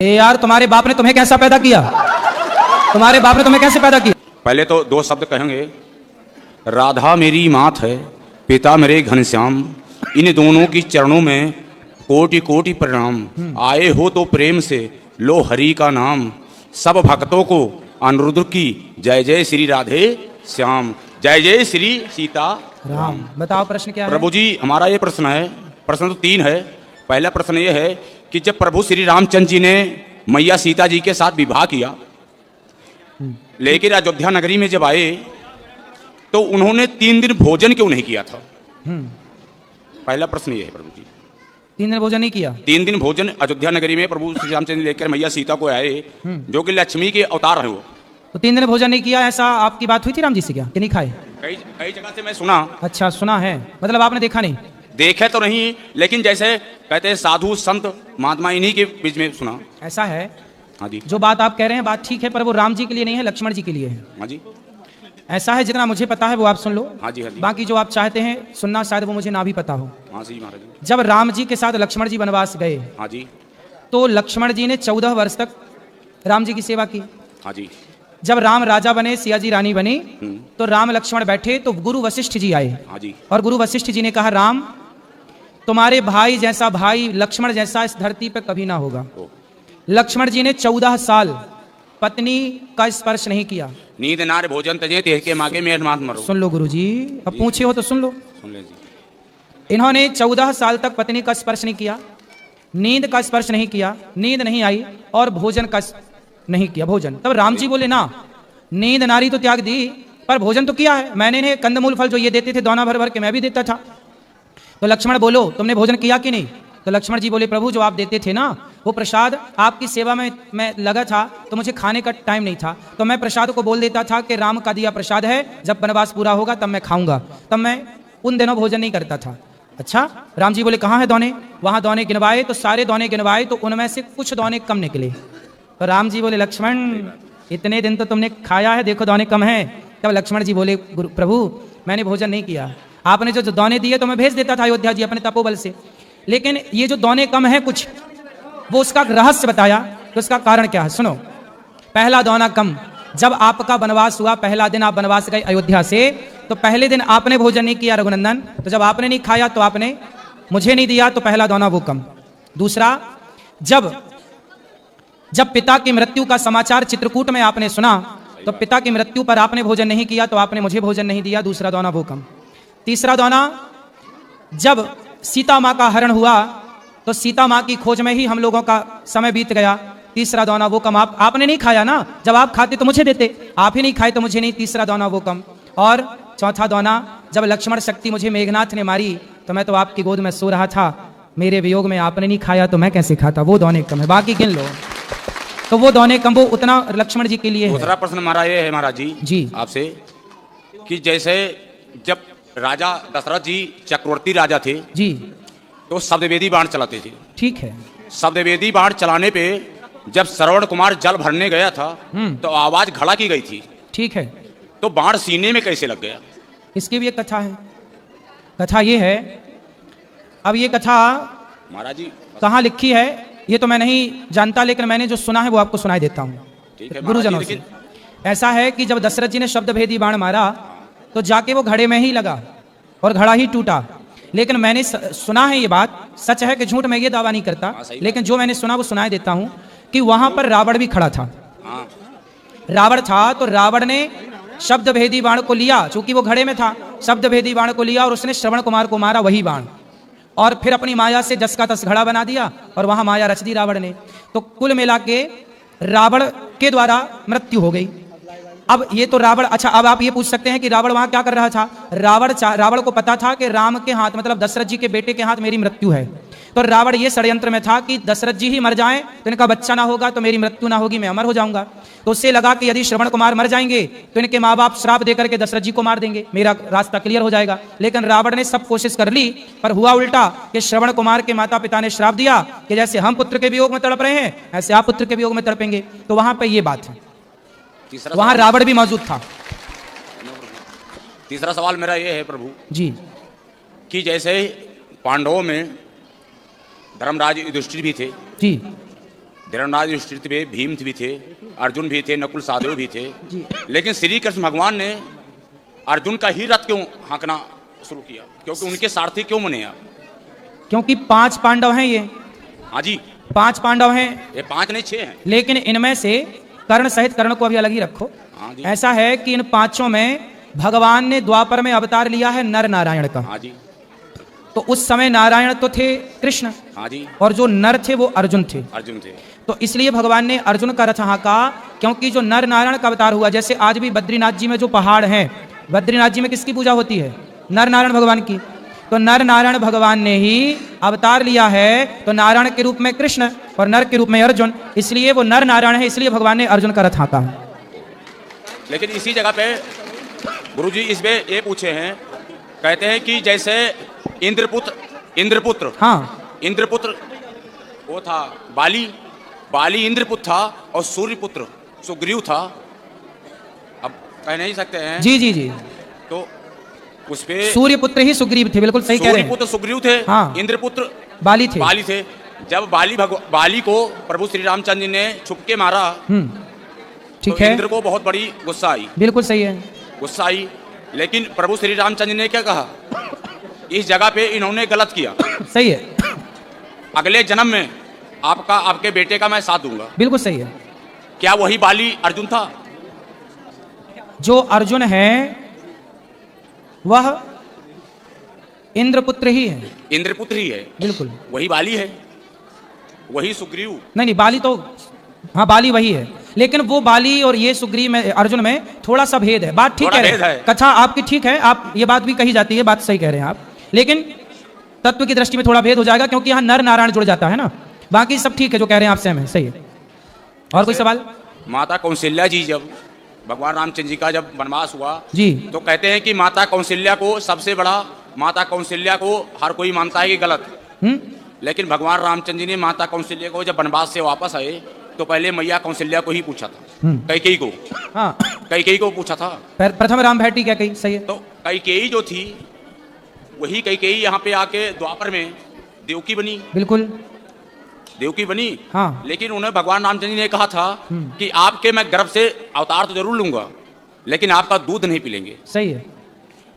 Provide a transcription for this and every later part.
ए यार, तुम्हारे बाप ने तुम्हें कैसा पैदा किया? तुम्हारे बाप ने तुम्हें कैसे पैदा किया? पहले तो दो शब्द कहेंगे। राधा मेरी मात है, पिता मेरे घनश्याम, इन दोनों की चरणों में कोटि कोटि प्रणाम। आए हो तो प्रेम से लो हरि का नाम, सब भक्तों को अनुरुद्र की जय जय श्री राधे श्याम, जय जय श्री सीता राम। बताओ प्रश्न क्या है? प्रभु जी, हमारा ये प्रश्न है, प्रश्न तो तीन है। पहला प्रश्न ये है कि जब प्रभु श्री रामचंद्र जी ने मैया सीता जी के साथ विवाह किया, लेकिन अयोध्या नगरी में जब आए तो उन्होंने 3 दिन भोजन क्यों नहीं किया था? पहला प्रश्न ये है प्रभु जी। 3 दिन भोजन नहीं किया? 3 दिन भोजन अयोध्या नगरी में प्रभु श्री रामचंद्र लेकर मैया सीता को आए, जो कि लक्ष्मी के अवतार है वो। तो 3 दिन भोजन नहीं किया, ऐसा आपकी बात हुई थी राम जी से क्या, कि नहीं खाए? कई कई जगह से मैं सुना। अच्छा, सुना है, मतलब आपने देखा नहीं? देखे तो नहीं, लेकिन जैसे कहते हैं साधु संत महात्मा, इन्हीं के बीच में सुना। ऐसा है? हाँ जी। जो बात आप कह रहे हैं बात ठीक है, पर वो राम जी के लिए नहीं है, लक्ष्मण जी के लिए है। हाँ जी। ऐसा है, जितना मुझे पता है वो आप सुन लो। हाँ जी, हाँ जी। बाकी जो आप चाहते हैं सुनना, शायद वो मुझे ना भी पता हो। हाँ जी महाराज जी। जब राम जी के साथ लक्ष्मण जी वनवास गए, हाँ जी। तो लक्ष्मण जी ने 14 वर्ष तक राम जी की सेवा की। हाँ जी। जब राम राजा बने, सिया जी रानी बनी, तो राम लक्ष्मण बैठे तो गुरु वशिष्ठ जी आए। हाँ जी। और गुरु वशिष्ठ जी ने कहा, राम, तुम्हारे भाई जैसा भाई लक्ष्मण जैसा इस धरती पर कभी ना होगा। लक्ष्मण जी ने 14 साल पत्नी का स्पर्श नहीं किया। नींद नार भोजन तजे तेह के मागे मेर मात मरो। सुन लो गुरु जी, अब पूछे हो तो सुन लो। सुन ले जी। इन्होंने 14 साल तक पत्नी का स्पर्श नहीं किया, नींद का स्पर्श नहीं किया, नींद नहीं आई, और भोजन का नहीं किया भोजन। तब राम जी बोले, ना, नींद नारी तो त्याग दी, पर भोजन तो किया है मैंने। इन्हें कंदमूल फल जो ये देते थे दोना भर भर के, मैं भी देता था। तो लक्ष्मण बोलो, तुमने भोजन किया कि नहीं? तो लक्ष्मण जी बोले, प्रभु, जो आप देते थे ना वो प्रसाद, आपकी सेवा में मैं लगा था तो मुझे खाने का टाइम नहीं था, तो मैं प्रसाद को बोल देता था कि राम का दिया प्रसाद है, जब वनवास पूरा होगा तब मैं खाऊंगा। तब मैं उन दिनों भोजन नहीं करता था। अच्छा, राम जी बोले, कहाँ है दौने? वहां दौने गिनवाए तो सारे दौने गिनवाए तो उनमें से कुछ दौने कम निकले। तो राम जी बोले, लक्ष्मण, इतने दिन तो तुमने खाया है, देखो दौने कम है। तब लक्ष्मण जी बोले, प्रभु, मैंने भोजन नहीं किया, आपने जो दौने दिए तो मैं भेज देता था अयोध्या जी अपने तपोबल से, लेकिन ये जो दौने कम है कुछ, वो उसका रहस्य बताया। तो उसका कारण क्या है, सुनो। पहला दौना कम, जब आपका वनवास हुआ, पहला दिन आप वनवास गए अयोध्या से, तो पहले दिन आपने भोजन नहीं किया रघुनंदन, तो जब आपने नहीं खाया तो आपने मुझे नहीं दिया, तो पहला दौना वो कम। दूसरा, जब पिता की मृत्यु का समाचार चित्रकूट में आपने सुना, तो पिता की मृत्यु पर आपने भोजन नहीं किया, तो आपने मुझे भोजन नहीं दिया, दूसरा दौना वो कम। तीसरा दौना, जब सीता माँ का हरण हुआ तो सीता माँ की खोज में ही हम लोगों का समय बीत गया, तीसरा दौना वो कम। आपने नहीं खाया ना, जब आप खाते तो मुझे देते, आप ही नहीं खाए तो मुझे नहीं, तीसरा दौना वो कम। और चौथा दौना, जब लक्ष्मण शक्ति मुझे मेघनाथ ने मारी तो मैं तो आपकी गोद में सो रहा था, मेरे वियोग में आपने नहीं खाया तो मैं कैसे खाता, वो दौने कम है। बाकी गिन लो, तो वो दौने कम, वो उतना लक्ष्मण जी के लिए है। दूसरा प्रश्न हमारा ये है महाराज जी आपसे, कि जैसे जब राजा दशरथ जी चक्रवर्ती राजा थे जी, तो शब्दवेदी बाण चलाते थे। ठीक है। शब्दवेदी बाण चलाने पे जब श्रवण कुमार जल भरने गया था तो आवाज खड़ा की गई थी। ठीक है। तो बाण सीने में कैसे लग गया? इसकी भी एक कथा है। कथा ये है, अब ये कथा महाराज जी कहाँ लिखी है ये तो मैं नहीं जानता, लेकिन मैंने जो सुना है वो आपको सुनाई देता हूँ गुरुजनों से। ऐसा है कि जब दशरथ जी ने शब्दभेदी बाण मारा तो जाके वो घड़े में ही लगा और घड़ा ही टूटा। लेकिन मैंने सुना है, ये बात सच है कि झूठ, मैं ये दावा नहीं करता, लेकिन जो मैंने सुना वो सुनाई देता हूं कि वहां पर रावण भी खड़ा था। रावण था तो रावण ने शब्दभेदी बाण को लिया, चूंकि वो घड़े में था, शब्दभेदी बाण को लिया और उसने श्रवण कुमार को मारा वही बाण, और फिर अपनी माया से जस का तस घड़ा बना दिया और वहां माया रच दी रावण ने। तो कुल मिला के रावण के द्वारा मृत्यु हो गई। अब ये तो रावण, अच्छा अब आप ये पूछ सकते हैं कि रावण वहां क्या कर रहा था? रावण को पता था कि राम के हाथ, मतलब दशरथ जी के बेटे के हाथ मेरी मृत्यु है, तो रावण ये षड्यंत्र में था कि दशरथ जी ही मर जाएं तो इनका बच्चा ना होगा तो मेरी मृत्यु ना होगी, मैं अमर हो जाऊंगा। तो उससे लगा कि यदि श्रवण कुमार मर जाएंगे तो इनके माँ बाप श्राप देकर के दशरथ जी को मार देंगे, मेरा रास्ता क्लियर हो जाएगा। लेकिन रावण ने सब कोशिश कर ली, पर हुआ उल्टा कि श्रवण कुमार के माता पिता ने श्राप दिया कि जैसे हम पुत्र के वियोग में तड़प रहे हैं ऐसे आप पुत्र के वियोग में तड़पेंगे। तो वहां पर ये बात है, वहां रावण भी मौजूद था। तीसरा सवाल मेरा ये है प्रभु जी, कि जैसे पांडवों में धर्मराज युधिष्ठिर भी थे जी, धर्मराज युधिष्ठिर थे, भीम भी थे, अर्जुन भी थे, नकुल सहदेव भी थे, जी। लेकिन श्री कृष्ण भगवान ने अर्जुन का ही रथ क्यों हाँकना शुरू किया? क्योंकि उनके सारथी क्यों बने आप? क्योंकि 5 पांडव हैं ये, हाँ जी, 5 पांडव हैं, ये 5 नहीं 6 हैं। लेकिन इनमें से कर्ण सहित कर्ण को अभी अलग ही रखो। हाँ जी, ऐसा है कि इन 5 में भगवान ने द्वापर में अवतार लिया है नर नारायण का। हाँ जी, तो उस समय नारायण तो थे कृष्ण, हाँ जी, और जो नर थे वो अर्जुन थे। अर्जुन थे। तो इसलिए भगवान ने अर्जुन का रथ हाँका, क्योंकि जो नर नारायण का अवतार हुआ, जैसे आज भी बद्रीनाथ जी में जो पहाड़ हैं, बद्रीनाथ जी में किसकी पूजा होती है? नर नारायण भगवान की। तो नर नारायण भगवान ने ही अवतार लिया है, तो नारायण के रूप में कृष्ण और नर के रूप में अर्जुन, इसलिए वो नर नारायण है, इसलिए भगवान ने अर्जुन का रथ हाँका है। लेकिन इसी जगह पे गुरुजी इसमें ये पूछे हैं, कहते हैं कि जैसे इंद्रपुत्र हाँ, इंद्रपुत्र वो था बाली इंद्रपुत्र था, और सूर्यपुत्र सुग्रीव था। अब कह नहीं सकते हैं, जी जी जी, तो उस पे सूर्यपुत्र ही सुग्रीव थे, बिल्कुल सही कह रहे हैं। सूर्यपुत्र सुग्रीव थे, हाँ। इंद्रपुत्र बाली थे। बाली थे। जब बाली को प्रभु श्री रामचंद्र जी ने छुपके मारा, ठीक तो है, इंद्र को बहुत बड़ी गुस्सा आई, बिल्कुल सही है। गुस्सा आई। लेकिन प्रभु श्री रामचंद्र जी ने क्या कहा? इस जगह पे इन्होंने गलत किया, सही है, अगले जन्म में आपके बेटे का मैं साथ दूंगा। बिल्कुल सही है। क्या वही बाली अर्जुन था? जो अर्जुन है वह इंद्रपुत्र ही है, इंद्रपुत्र ही है, बिल्कुल। वही बाली है, वही सुग्रीव। नहीं नहीं, बाली तो, हाँ बाली वही है, लेकिन वो बाली और ये सुग्रीव में, अर्जुन में थोड़ा सा भेद है। बात ठीक थोड़ा है, भेद है। कथा आपकी ठीक है, आप ये बात भी कही जाती है, बात सही कह रहे हैं आप, लेकिन तत्व की दृष्टि में थोड़ा भेद हो जाएगा, क्योंकि यहाँ नर नारायण जुड़ जाता है ना। बाकी सब ठीक है, जो कह रहे हैं आप सेम है, सही है। और कोई सवाल? माता कौशल्या जी, जब भगवान रामचंद्र जी का जब वनवास हुआ जी, तो कहते हैं कि माता कौशल्या को सबसे बड़ा, माता कौशल्या को हर कोई मानता है कि गलत, लेकिन भगवान रामचंद्र जी ने माता कौशल्या को जब वनवास से वापस आए तो पहले मैया कौशल्या को ही पूछा था, कैकेयी को। हाँ, कैकेयी को पूछा था। प्रथम राम भेटी क्या कही, सही है। तो कैकेयी जो थी, वही कैकेयी यहाँ पे आके द्वापर में देवकी बनी, बिल्कुल, देवकी बनी। हाँ, लेकिन उन्हें भगवान रामचंद्र जी ने कहा था कि आपके मैं गर्भ से अवतार तो जरूर लूंगा, लेकिन आपका दूध नहीं पिलेंगे। सही है,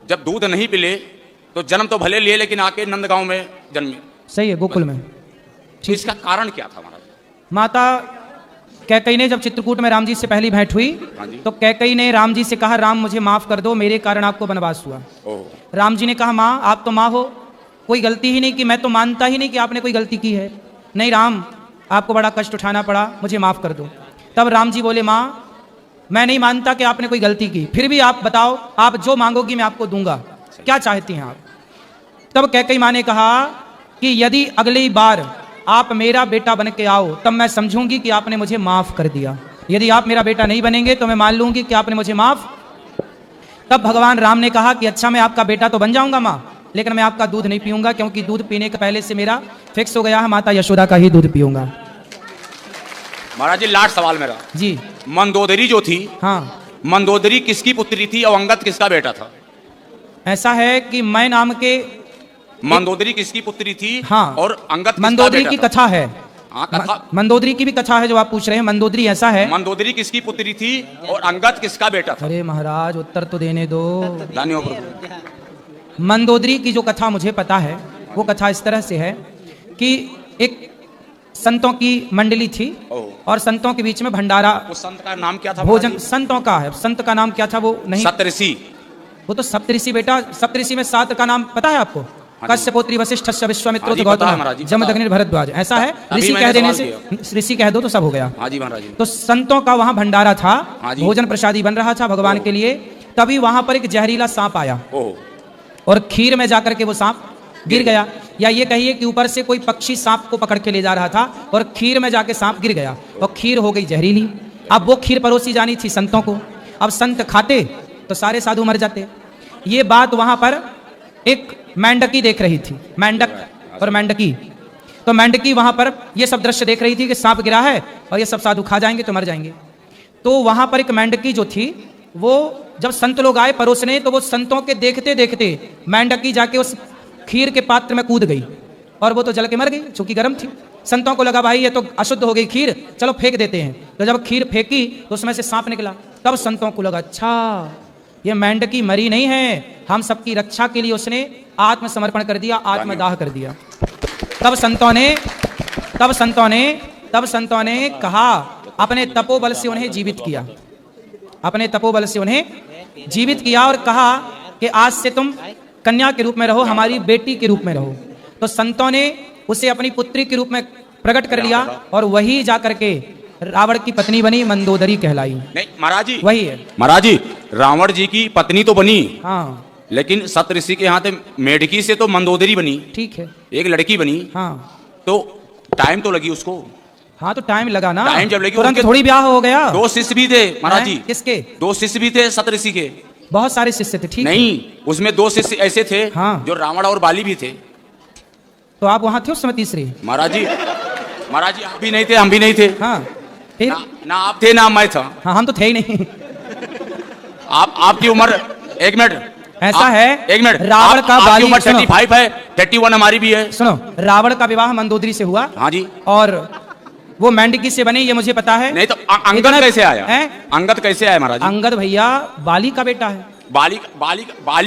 जब दूध नहीं पिले तो जन्म तो भले लिए, लेकिन आके नंदगांव में जन्मे। सही है, गोकुल में। तो इसका कारण क्या था महाराज? माता कैकेयी ने जब चित्रकूट में राम जी से पहली भेंट हुई, हाँ जी। तो कैकेयी ने राम जी से कहा, राम मुझे माफ कर दो, मेरे कारण आपको वनवास हुआ। ओह, राम जी ने कहा, माँ आप तो माँ हो, कोई गलती ही नहीं की, मैं तो मानता ही नहीं कि आपने कोई गलती की है। नहीं राम, आपको बड़ा कष्ट उठाना पड़ा, मुझे माफ कर दो। तब राम जी बोले, माँ मैं नहीं मानता कि आपने कोई गलती की, फिर भी आप बताओ, आप जो मांगोगी मैं आपको दूंगा, क्या चाहती हैं आप? तब कैकेयी माँ ने कहा कि यदि अगली बार आप मेरा बेटा बन के आओ, तब मैं समझूंगी कि आपने मुझे माफ कर दिया। यदि आप मेरा बेटा नहीं बनेंगे तो मैं मान लूंगी कि आपने मुझे माफ। तब भगवान राम ने कहा कि अच्छा, मैं आपका बेटा तो बन जाऊंगा माँ, लेकिन मैं आपका दूध नहीं पीऊंगा, क्योंकि दूध पीने के पहले से मेरा फिक्स हो गया है, माता यशोदा का ही दूध पीऊंगा। महाराज जी लास्ट सवाल मेरा जी, मंदोदरी जो थी, हाँ, मंदोदरी किसकी पुत्री थी और अंगद किसका बेटा था? ऐसा है कि मैं नाम के, मंदोदरी किसकी पुत्री थी? हाँ, और अंगद किसका मंदोदरी बेटा की था? कथा है। हाँ, कथा। मंदोदरी की भी कथा है जो आप पूछ रहे हैं। मंदोदरी ऐसा है, मंदोदरी किसकी पुत्री थी और अंगद किसका बेटा था? अरे महाराज उत्तर तो देने दो। धन्यवाद प्रभु। मंदोदरी की जो कथा मुझे पता है, वो कथा इस तरह से है कि एक संतों की मंडली थी, ओह, और संतों के बीच में भंडारा, उस संत का नाम क्या था? भोजन, महाराज जी? संतों का है, संत का नाम क्या था वो नहीं, सप्तऋषि। वो तो सप्तऋषि बेटा, सप्तऋषि में 7 का नाम पता है आपको? कश्यपोत्री वशिष्ठ विश्वामित्र हाँ जी, पता है महाराज जी, गौतम पता है। जमदग्नि भरद्वाज, ऐसा है। अभी ऋषि मैंने कह देने सवाल से, ऋषि कह दो तो सब हो गया। हाँ जी महाराज जी। तो संतों का वहां भंडारा था, हाँ जी। भोजन प्रसादी बन रहा था भगवान के लिए। तभी वहां पर एक जहरीला सांप आया, ओह, और खीर में जाकर के वो सांप गिर गया, या ये कहिए कि ऊपर से कोई पक्षी सांप को पकड़ के ले जा रहा था, और खीर में जाके सांप गिर गया, और खीर हो गई जहरीली। अब वो खीर परोसी जानी थी संतों को, अब संत खाते तो सारे साधु मर जाते। ये बात वहां पर एक मेंढकी देख रही थी, मेंढक और मेंढकी। तो मेंढकी वहां पर ये सब दृश्य देख रही थी कि सांप गिरा है और ये सब साधु खा जाएंगे तो मर जाएंगे। तो वहां पर एक मेंढकी जो थी, वो जब संत लोग आए परोसने, तो वो संतों के देखते देखते मेंढकी जाके उस खीर के पात्र में कूद गई, और वो तो जल के मर गई, चूंकि गर्म थी। संतों को लगा भाई ये तो अशुद्ध हो गई खीर, चलो फेंक देते हैं। तो जब खीर फेंकी तो उसमें से सांप निकला। तब संतों को लगा अच्छा ये मेंढकी मरी नहीं है, हम सबकी रक्षा के लिए उसने आत्मसमर्पण कर दिया, आत्मदाह कर दिया। तब संतों ने कहा, अपने तपोबल से उन्हें जीवित किया, अपने तपोबल से उन्हें जीवित किया और कहा कि आज से तुम कन्या के रूप में रहो, हमारी बेटी के रूप में रहो। तो संतों ने उसे अपनी पुत्री के रूप में प्रकट कर लिया और वही जाकर के रावण की पत्नी बनी, मंदोदरी कहलाई। नहीं महाराज जी, वही है महाराज जी, रावण जी की पत्नी तो बनी, हाँ, लेकिन सप्तऋषि के यहाँ मेढकी से तो मंदोदरी बनी, ठीक है, एक लड़की बनी। हाँ, तो टाइम तो लगी उसको। हाँ तो टाइम लगा ना, टाइम जब लगी, तुरंत उनके थोड़ी ब्याह हो गया। 2 शिष्य भी थे महाराज जी। किसके? 2 शिष्य भी थे सप्तऋषि के। बहुत सारे शिष्य थे, ठीक नहीं, उसमें 2 शिष्य ऐसे थे हाँ। जो रावण और बाली भी थे। तो आप वहां थे उस समय तीसरी? महाराज जी आप भी नहीं थे, हम भी नहीं थे। हाँ, फिर ना आप थे ना मैं था। हाँ, हम तो थे ही नहीं। आपकी उम्र, एक मिनट, ऐसा है, एक मिनट, रावण का बाली उम्र 35 है, 31 हमारी भी है। सुनो, रावण का विवाह मंदोदरी से हुआ। हाँ जी। और वो मेंढकी से बनी, ये मुझे पता है। नहीं तो अंगद कैसे आया? अंगद कैसे आया महाराज? अंगद भैया बाली का बेटा है। बाली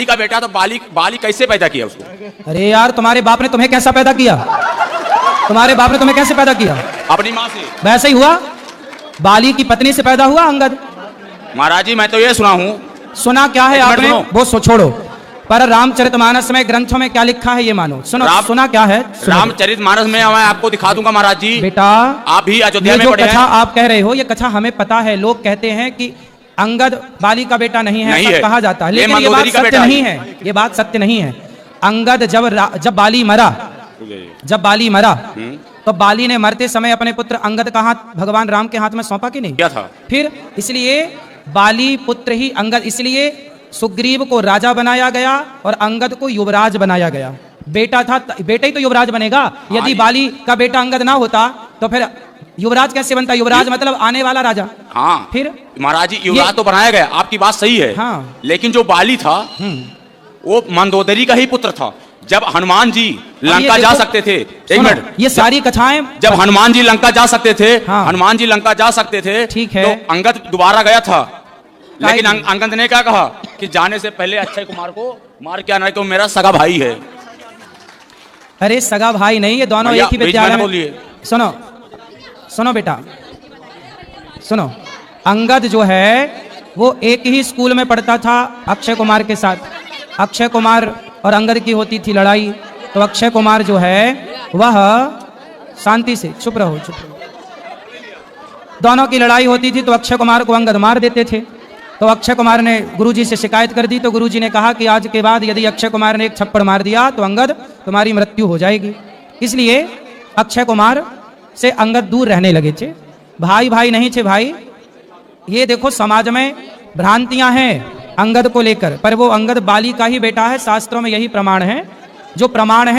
का बेटा, तो बाली कैसे पैदा किया उसको? अरे यार, तुम्हारे बाप ने तुम्हें कैसा पैदा किया? तुम्हारे बाप ने तुम्हें कैसे पैदा किया? अपनी माँ से। वैसे ही हुआ, बाली की पत्नी से पैदा हुआ अंगद। महाराज जी मैं तो ये सुना हूँ। सुना क्या है आपने? वो छोड़ो, पर रामचरितमानस में ग्रंथों में क्या लिखा है ये मानो। सुनो, सुना क्या है? रामचरितमानस में मैं आपको दिखा दूंगा महाराज जी। बेटा, आप भी अयोध्या में जो पढ़े हैं। कथा आप कह रहे हो, ये कथा हमें पता है। लोग कहते हैं कि अंगद बाली का बेटा नहीं है, ऐसा कहा जाता है, लेकिन ये बात सत्य नहीं है। ये बात सत्य नहीं है। अंगद जब बाली मरा तो बाली ने मरते समय अपने पुत्र अंगद का हाथ भगवान राम के हाथ में सौंपा कि नहीं? क्या था? फिर इसलिए बाली पुत्र ही अंगद, इसलिए सुग्रीव को राजा बनाया गया और अंगद को युवराज बनाया गया। बेटा था, बेटा ही तो युवराज बनेगा। यदि बाली का बेटा अंगद ना होता तो फिर युवराज कैसे बनता? युवराज मतलब आने वाला राजा। हाँ, फिर महाराज जी युवराज तो बनाया गया, आपकी बात सही है। हाँ, लेकिन जो बाली था वो मंदोदरी का ही पुत्र था। जब हनुमान जी लंका जा सकते थे, एक मिनट, ये सारी कथाएं, जब हनुमान जी लंका जा सकते थे, हाँ, हनुमान जी लंका जा सकते थे, ठीक है, तो अंगद दोबारा गया था। लेकिन अंगद ने क्या कहा कि जाने से पहले अक्षय कुमार को मार के आना, क्यों मेरा सगा भाई है। अरे सगा भाई नहीं, ये दोनों एक ही विद्यालय में। सुनो बेटा, सुनो, अंगद जो है वो एक ही स्कूल में पढ़ता था अक्षय कुमार के साथ। अक्षय कुमार और अंगद की होती थी लड़ाई, तो अक्षय कुमार जो है वह, शांति से, चुप रहो, दोनों की लड़ाई होती थी, तो अक्षय कुमार को अंगद मार देते थे। तो अक्षय कुमार ने गुरुजी से शिकायत कर दी, तो गुरुजी ने कहा कि आज के बाद यदि अक्षय कुमार ने एक थप्पड़ मार दिया तो अंगद तुम्हारी मृत्यु हो जाएगी। इसलिए अक्षय कुमार से अंगद दूर रहने लगे थे। भाई भाई नहीं थे भाई। ये देखो समाज में भ्रांतियां हैं अंगद को लेकर, पर वो अंगद बाली का ही बेटा है। शास्त्रों में यही प्रमाण है, जो प्रमाण है।